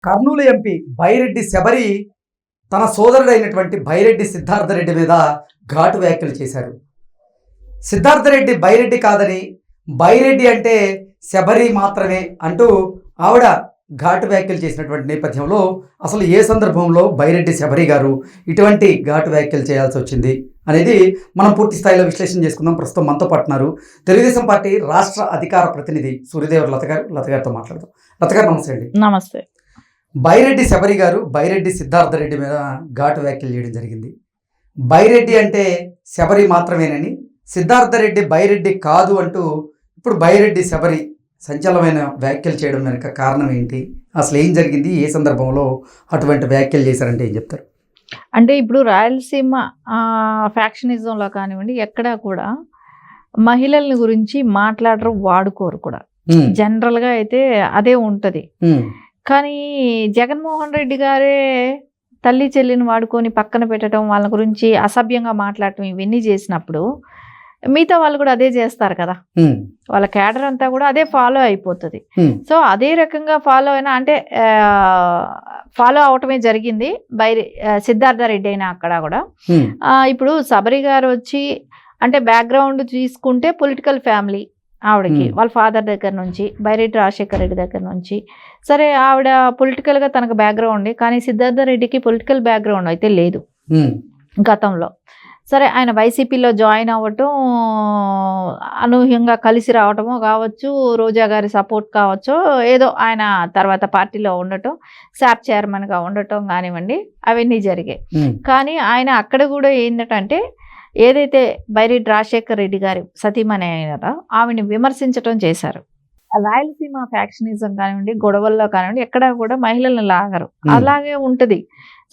Kurnool MP Byreddy Sabari తన సోదరుడైనటువంటి బైరెడ్డి సిద్ధార్థరెడ్డి మీద ఘాటు వ్యాఖ్యలు చేశారు. సిద్ధార్థరెడ్డి బైరెడ్డి కాదని, బైరెడ్డి అంటే శబరి మాత్రమే అంటూ ఆవిడ ఘాటు వ్యాఖ్యలు చేసినటువంటి నేపథ్యంలో అసలు ఏ సందర్భంలో బైరెడ్డి శబరి గారు ఇటువంటి ఘాటు వ్యాఖ్యలు చేయాల్సి వచ్చింది అనేది మనం పూర్తి స్థాయిలో విశ్లేషణ చేసుకుందాం. ప్రస్తుతం మనతో పాటున్నారు తెలుగుదేశం పార్టీ రాష్ట్ర అధికార ప్రతినిధి సూర్యదేవర్ లత గారితో మాట్లాడదాం. లత గారు నమస్తే అండి. నమస్తే. బైరెడ్డి శబరి గారు బైరెడ్డి సిద్ధార్థరెడ్డి మీద ఘాటు వ్యాఖ్యలు చేయడం జరిగింది. బైరెడ్డి అంటే శబరి మాత్రమేనని, సిద్ధార్థరెడ్డి బైరెడ్డి కాదు అంటూ ఇప్పుడు బైరెడ్డి శబరి సంచలనమైన వ్యాఖ్యలు చేయడం వెనుక కారణం ఏంటి, అసలు ఏం జరిగింది, ఏ సందర్భంలో అటువంటి వ్యాఖ్యలు చేశారంటే ఏం చెప్తారు? అంటే ఇప్పుడు రాయలసీమ ఫ్యాక్షనిజంలో కానివ్వండి, ఎక్కడా కూడా మహిళల గురించి మాట్లాడరు, వాడుకోరు కూడా. జనరల్గా అయితే అదే ఉంటుంది. కానీ జగన్మోహన్ రెడ్డి గారే తల్లి చెల్లిని వాడుకొని పక్కన పెట్టడం, వాళ్ళ గురించి అసభ్యంగా మాట్లాడటం ఇవన్నీ చేసినప్పుడు మిగతా వాళ్ళు కూడా అదే చేస్తారు కదా. వాళ్ళ క్యాడర్ అంతా కూడా అదే ఫాలో అయిపోతుంది. సో అదే రకంగా ఫాలో అయినా అంటే ఫాలో అవటమే జరిగింది సిద్ధార్థరెడ్డి అయినా అక్కడ కూడా. ఇప్పుడు శబరి గారు వచ్చి అంటే బ్యాక్గ్రౌండ్ తీసుకుంటే పొలిటికల్ ఫ్యామిలీ ఆవిడకి, వాళ్ళ ఫాదర్ దగ్గర నుంచి, బైరెడ్డి రాజశేఖర రెడ్డి దగ్గర నుంచి. సరే, ఆవిడ పొలిటికల్గా తనకు బ్యాక్గ్రౌండ్, కానీ సిద్ధార్థరెడ్డికి పొలిటికల్ బ్యాక్గ్రౌండ్ అయితే లేదు గతంలో. సరే, ఆయన వైసీపీలో జాయిన్ అవ్వటం, అనూహ్యంగా కలిసి రావటమో కావచ్చు, రోజా గారి సపోర్ట్ కావచ్చు, ఏదో ఆయన తర్వాత పార్టీలో ఉండటం, శాప్ చైర్మన్గా ఉండటం కానివ్వండి, అవన్నీ జరిగాయి. కానీ ఆయన అక్కడ కూడా ఏంటంటే ఏదైతే బైరెడ్డి రాజశేఖర రెడ్డి గారి సతీమణి అయినారో ఆవిడని విమర్శించడం చేశారు. రాయలసీమ ఫ్యాక్షనిజం కానివ్వండి, గొడవల్లో కానివ్వండి, ఎక్కడా కూడా మహిళలను లాగరు, అలాగే ఉంటుంది.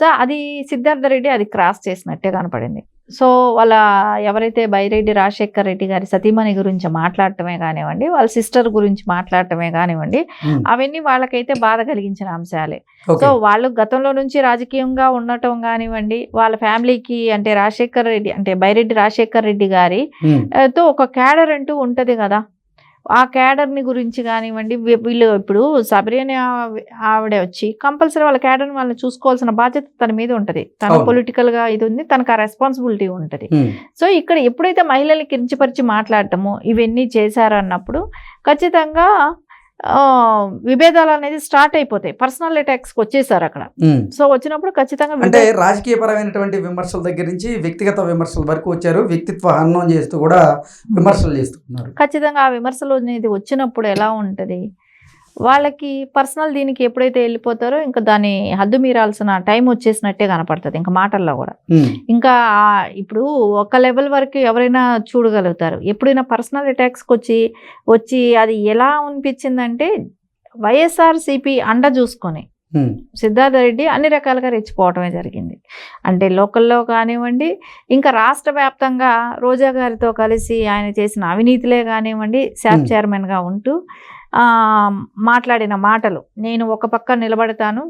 సో అది సిద్ధార్థరెడ్డి అది క్రాస్ చేసినట్టే కనపడింది. సో వాళ్ళ ఎవరైతే బైరెడ్డి రాజశేఖర రెడ్డి గారి సతీమణి గురించి మాట్లాడటమే కానివ్వండి, వాళ్ళ సిస్టర్ గురించి మాట్లాడటమే కానివ్వండి, అవన్నీ వాళ్ళకైతే బాధ కలిగించిన అంశాలే. సో వాళ్ళు గతంలో నుంచి రాజకీయంగా ఉండటం కానివ్వండి, వాళ్ళ ఫ్యామిలీకి అంటే రాజశేఖర రెడ్డి అంటే బైరెడ్డి రాజశేఖర రెడ్డి గారి తో ఒక క్యాడర్ అంటూ ఉంటది కదా. ఆ క్యాడర్ని గురించి కానివ్వండి, వీళ్ళు ఇప్పుడు శబరి అనే ఆవిడ వచ్చి కంపల్సరీ వాళ్ళ క్యాడర్ని వాళ్ళని చూసుకోవాల్సిన బాధ్యత తన మీద ఉంటుంది. తన పొలిటికల్గా ఇది ఉంది, తనకు ఆ రెస్పాన్సిబిలిటీ ఉంటుంది. సో ఇక్కడ ఎప్పుడైతే మహిళల్ని కించపరిచి మాట్లాడటమో ఇవన్నీ చేశారన్నప్పుడు ఖచ్చితంగా విభేదాలు అనేది స్టార్ట్ అయిపోతాయి. పర్సనల్ అటాక్స్కి వచ్చేసారు అక్కడ. సో వచ్చినప్పుడు ఖచ్చితంగా అంటే రాజకీయపరమైనటువంటి విమర్శల దగ్గర నుంచి వ్యక్తిగత విమర్శల వరకు వచ్చారు. వ్యక్తిత్వ హననం చేస్తూ కూడా విమర్శలు చేస్తున్నారు. ఖచ్చితంగా ఆ విమర్శలు అనేది వచ్చినప్పుడు ఎలా ఉంటుంది, వాళ్ళకి పర్సనల్ దీనికి ఎప్పుడైతే వెళ్ళిపోతారో ఇంకా దాన్ని హద్దు మీరాల్సిన టైం వచ్చేసినట్టే కనపడుతుంది. ఇంకా మాటల్లో కూడా ఇంకా ఇప్పుడు ఒక లెవెల్ వరకు ఎవరైనా చూడగలుగుతారు. ఎప్పుడైనా పర్సనల్ అటాక్స్కి వచ్చి అది ఎలా అనిపించిందంటే వైఎస్ఆర్సీపీ అండ చూసుకొని సిద్ధార్థరెడ్డి అన్ని రకాలుగా రెచ్చిపోవటమే జరిగింది. అంటే లోకల్లో కానివ్వండి, ఇంకా రాష్ట్ర వ్యాప్తంగా రోజా గారితో కలిసి ఆయన చేసిన అవినీతిలే కానివ్వండి, శాప్ చైర్మన్గా ఉంటూ మాట్లాడిన మాటలు, నేను ఒక పక్క నిలబడతాను,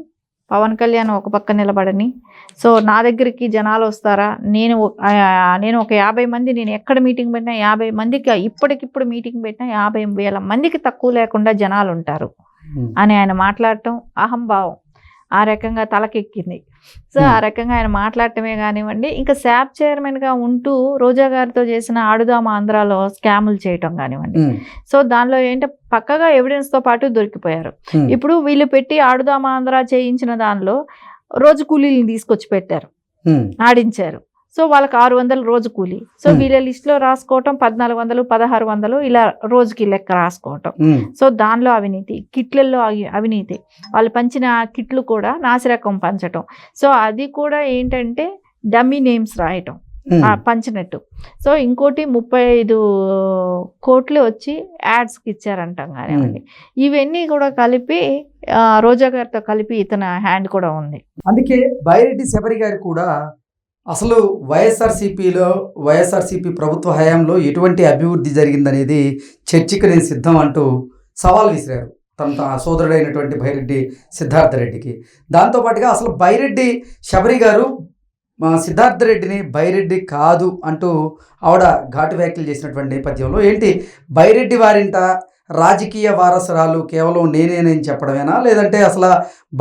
పవన్ కళ్యాణ్ ఒక పక్క నిలబడని, సో నా దగ్గరికి జనాలు వస్తారా, నేను ఒక 50 మంది, నేను ఎక్కడ మీటింగ్ పెట్టినా 50 మందికి, ఇప్పటికిప్పుడు మీటింగ్ పెట్టినా 50,000 మందికి తక్కువ లేకుండా జనాలు ఉంటారు అని ఆయన మాట్లాడటం అహంభావం ఆ రకంగా తలకెక్కింది. సో ఆ రకంగా ఆయన మాట్లాడటమే కానివ్వండి, ఇంకా శాప్ చైర్మన్గా ఉంటూ రోజా గారితో చేసిన ఆడుదామ ఆంధ్రాలో స్కాములు చేయటం కానివ్వండి. సో దానిలో ఏంటంటే పక్కగా ఎవిడెన్స్తో పాటు దొరికిపోయారు. ఇప్పుడు వీళ్ళు పెట్టి ఆడుదామ ఆంధ్ర చేయించిన దానిలో రోజు కూలీని తీసుకొచ్చి పెట్టారు, ఆడించారు. సో వాళ్ళకి 600 రోజు కూలీ. సో వీళ్ళ లిస్టులో రాసుకోవటం 1400, 1600 ఇలా రోజుకి లెక్క రాసుకోవటం. సో దానిలో అవినీతి, కిట్లలో అవినీతి, వాళ్ళు పంచిన కిట్లు కూడా నాసిరకం పంచటం. సో అది కూడా ఏంటంటే డమ్మీ నేమ్స్ రాయటం పంచినట్టు. సో ఇంకోటి 35 కోట్లు వచ్చి యాడ్స్కి ఇచ్చారంటాం కానివ్వండి. ఇవన్నీ కూడా కలిపి రోజా గారితో కలిపి ఇతని హ్యాండ్ కూడా ఉంది. అందుకే బైరెడ్డి శబరి గారు కూడా అసలు వైఎస్ఆర్సీపీ ప్రభుత్వ హయాంలో ఎటువంటి అభివృద్ధి జరిగిందనేది చర్చకు నేను సిద్ధం అంటూ సవాల్ విసిరారు తన సోదరుడైనటువంటి బైరెడ్డి సిద్ధార్థరెడ్డికి. దాంతోపాటుగా అసలు బైరెడ్డి శబరి గారు సిద్ధార్థరెడ్డిని బైరెడ్డి కాదు అంటూ ఆవిడ ఘాటు వ్యాఖ్యలు చేసినటువంటి నేపథ్యంలో ఏంటి బైరెడ్డి వారింట రాజకీయ వారసురాలు కేవలం నేనేనని చెప్పడమేనా, లేదంటే అసలు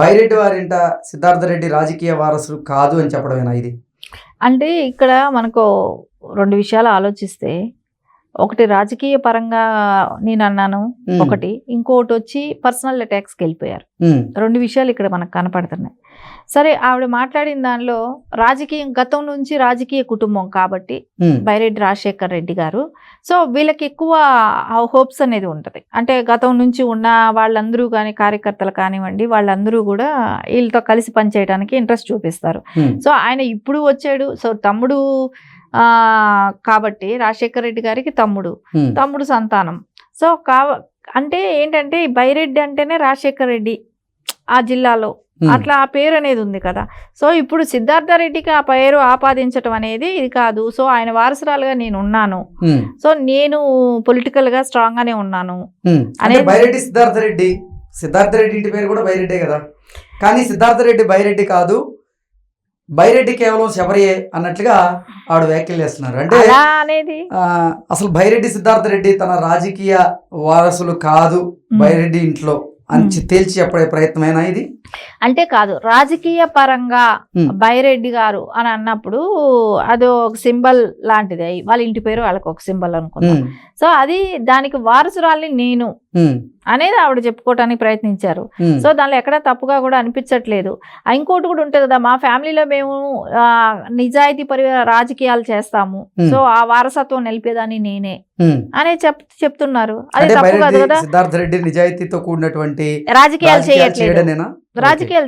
బైరెడ్డి వారింట సిద్ధార్థ రెడ్డి రాజకీయ వారసుడు కాదు అని చెప్పడమేనా ఇది? అంటే ఇక్కడ మనకు 2 విషయాలు ఆలోచిస్తే, ఒకటి రాజకీయ పరంగా నేను అన్నాను ఒకటి, ఇంకోటి వచ్చి పర్సనల్ అటాక్స్కి వెళ్ళిపోయారు. 2 విషయాలు ఇక్కడ మనకు కనపడుతున్నాయి. సరే, ఆవిడ మాట్లాడిన దానిలో రాజకీయం గతం నుంచి రాజకీయ కుటుంబం కాబట్టి బైరెడ్డి రాజశేఖర్ రెడ్డి గారు, సో వీళ్ళకి ఎక్కువ హోప్స్ అనేది ఉంటుంది. అంటే గతం నుంచి ఉన్న వాళ్ళందరూ కానీ, కార్యకర్తలు కానివ్వండి, వాళ్ళందరూ కూడా వీళ్ళతో కలిసి పనిచేయడానికి ఇంట్రెస్ట్ చూపిస్తారు. సో ఆయన ఇప్పుడు వచ్చాడు, సో తమ్ముడు కాబట్టి రాజశేఖర్ రెడ్డి గారికి తమ్ముడు సంతానం. సో అంటే ఏంటంటే బైరెడ్డి అంటేనే రాజశేఖర్ రెడ్డి ఆ జిల్లాలో అట్లా ఆ పేరు అనేది ఉంది కదా. సో ఇప్పుడు సిద్ధార్థ రెడ్డికి ఆ పేరు ఆపాదించడం అనేది ఇది కాదు. సో ఆయన వారసురాలుగా నేను ఉన్నాను, సో నేను పొలిటికల్ గా స్ట్రాంగ్ గానే ఉన్నాను అనేది. బైరెడ్డి సిద్ధార్థ రెడ్డి ఇంటి పేరు కూడా బైరెడ్డే కదా, కానీ సిద్ధార్థ రెడ్డి బైరెడ్డి కాదు, బైరెడ్డి కేవలం శబరియే అన్నట్లుగా ఆవిడ వ్యాఖ్యలు చేస్తున్నారు. అంటే అనేది అసలు బైరెడ్డి సిద్ధార్థ రెడ్డి తన రాజకీయ వారసులు కాదు బైరెడ్డి ఇంట్లో అని తేల్చి చెప్పే ప్రయత్నమేనా ఇది? అంటే కాదు, రాజకీయ పరంగా బైరెడ్డి గారు అని అన్నప్పుడు అది ఒక సింబల్ లాంటిది, వాళ్ళ ఇంటి పేరు వాళ్ళకి ఒక సింబల్ అనుకున్నాం. సో అది దానికి వారసురాల్ని నేను అనేది ఆవిడ చెప్పుకోవటానికి ప్రయత్నించారు. సో దానిలో ఎక్కడ తప్పుగా కూడా అనిపించట్లేదు. ఇంకోటి కూడా ఉంటుంది కదా, మా ఫ్యామిలీలో మేము నిజాయితీ రాజకీయాలు చేస్తాము, సో ఆ వారసత్వం నిలిపేదాన్ని నేనే అనే చెప్తున్నారు. అది తప్పు కాదు కదా. సిద్ధార్థ రెడ్డి నిజాయితీతో కూడినటువంటి రాజకీయాలు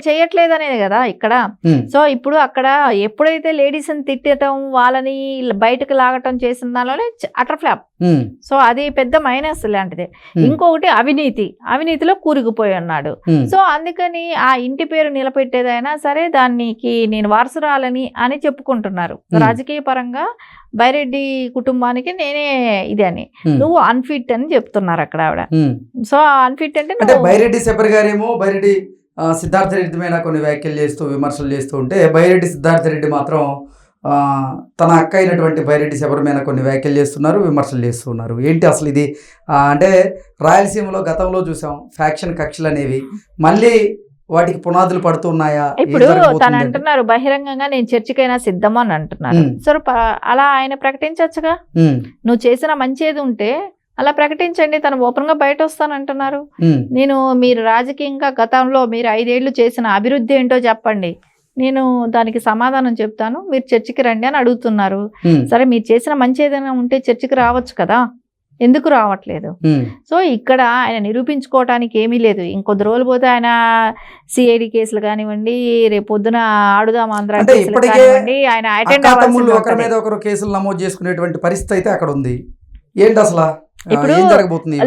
చేయట్లేదు అనేది కదా ఇక్కడ. సో ఇప్పుడు అక్కడ ఎప్పుడైతే లేడీస్ ని తిట్టడం, వాళ్ళని బయటకు లాగటం చేసిన దానిలోనే అటర్ ఫ్లాప్. సో అది పెద్ద మైనస్ లాంటిది. ఇంకొకటి అవినీతిలో కూరుకుపోయి ఉన్నాడు. సో అందుకని ఆ ఇంటి పేరు నిలబెట్టేదైనా సరే దానికి నేను వారసురాలని అని చెప్పుకుంటున్నారు. రాజకీయ పరంగా బైరెడ్డి కుటుంబానికి నేనే ఇది అని, నువ్వు అన్ఫిట్ అని చెప్తున్నారు అక్కడ ఆవిడ. సో అన్ఫిట్ అంటే బైరెడ్డి శబరి గారేమో బైరెడ్డి సిద్ధార్థ రెడ్డి మీద కొన్ని వ్యాఖ్యలు చేస్తూ విమర్శలు చేస్తూ ఉంటే, బైరెడ్డి సిద్ధార్థ రెడ్డి మాత్రం తన అక్క అయినటువంటి బైరెడ్డి శబరి మీద కొన్ని వ్యాఖ్యలు చేస్తున్నారు, విమర్శలు చేస్తున్నారు. ఏంటి అసలు ఇది? అంటే రాయలసీమలో గతంలో చూసాం ఫ్యాక్షన్ కక్షలు అనేవి, మళ్ళీ వాటికి పునాదులు పడుతున్నాయా? ఇప్పుడు తను అంటున్నారు బహిరంగంగా నేను చర్చకైనా సిద్ధం అని అంటున్నారు. సో అలా ఆయన ప్రకటించచ్చుగా, నువ్వు చేసిన మంచి ఏది ఉంటే అలా ప్రకటించండి. తను ఓపెన్ గా బయట వస్తానంటున్నారు. మీరు రాజకీయంగా గతంలో మీరు 5 ఏళ్లు చేసిన అభివృద్ధి ఏంటో చెప్పండి, నేను దానికి సమాధానం చెప్తాను, మీరు చర్చికి రండి అని అడుగుతున్నారు. సరే, మీరు చేసిన మంచి ఏదైనా ఉంటే చర్చికి రావచ్చు కదా, ఎందుకు రావట్లేదు? సో ఇక్కడ ఆయన నిరూపించుకోవటానికి ఏమీ లేదు. ఇంకొద్ది రోజులు పోతే ఆయన సిఐడి కేసులు కానివ్వండి, రేపు పొద్దున ఆడుదాం ఆంధ్ర కేసులు కానివ్వండి, ఆయన అటెండ్ అవ్వాల్సింది. ఒకరి మీద ఒకరు కేసులు నమోదు చేసుకునేటువంటి పరిస్థితి అయితే అక్కడ ఉంది. ఏంటి అసలు ఇప్పుడు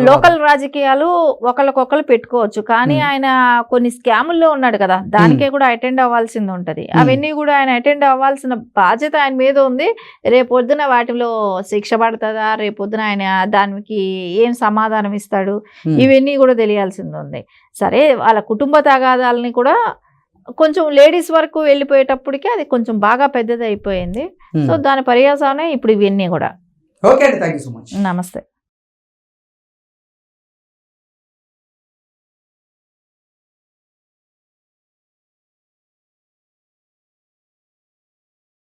లోకల్ రాజకీయాలు ఒకళ్ళకొకళ్ళు పెట్టుకోవచ్చు, కానీ ఆయన కొన్ని స్కాముల్లో ఉన్నాడు కదా, దానికే కూడా అటెండ్ అవ్వాల్సింది ఉంటది. అవన్నీ కూడా ఆయన అటెండ్ అవ్వాల్సిన బాధ్యత ఆయన మీద ఉంది. రేపొద్దున వాటిలో శిక్ష పడుతుందా, రేపొద్దున ఆయన దానికి ఏం సమాధానం ఇస్తాడు, ఇవన్నీ కూడా తెలియాల్సింది ఉంది. సరే, వాళ్ళ కుటుంబ తగాదాలని కూడా కొంచెం లేడీస్ వరకు వెళ్ళిపోయేటప్పటికి అది కొంచెం బాగా పెద్దది అయిపోయింది. సో దాని పర్యాసానే ఇప్పుడు ఇవన్నీ కూడా. ఓకే అండి, థ్యాంక్ యూ సో మచ్. నమస్తే.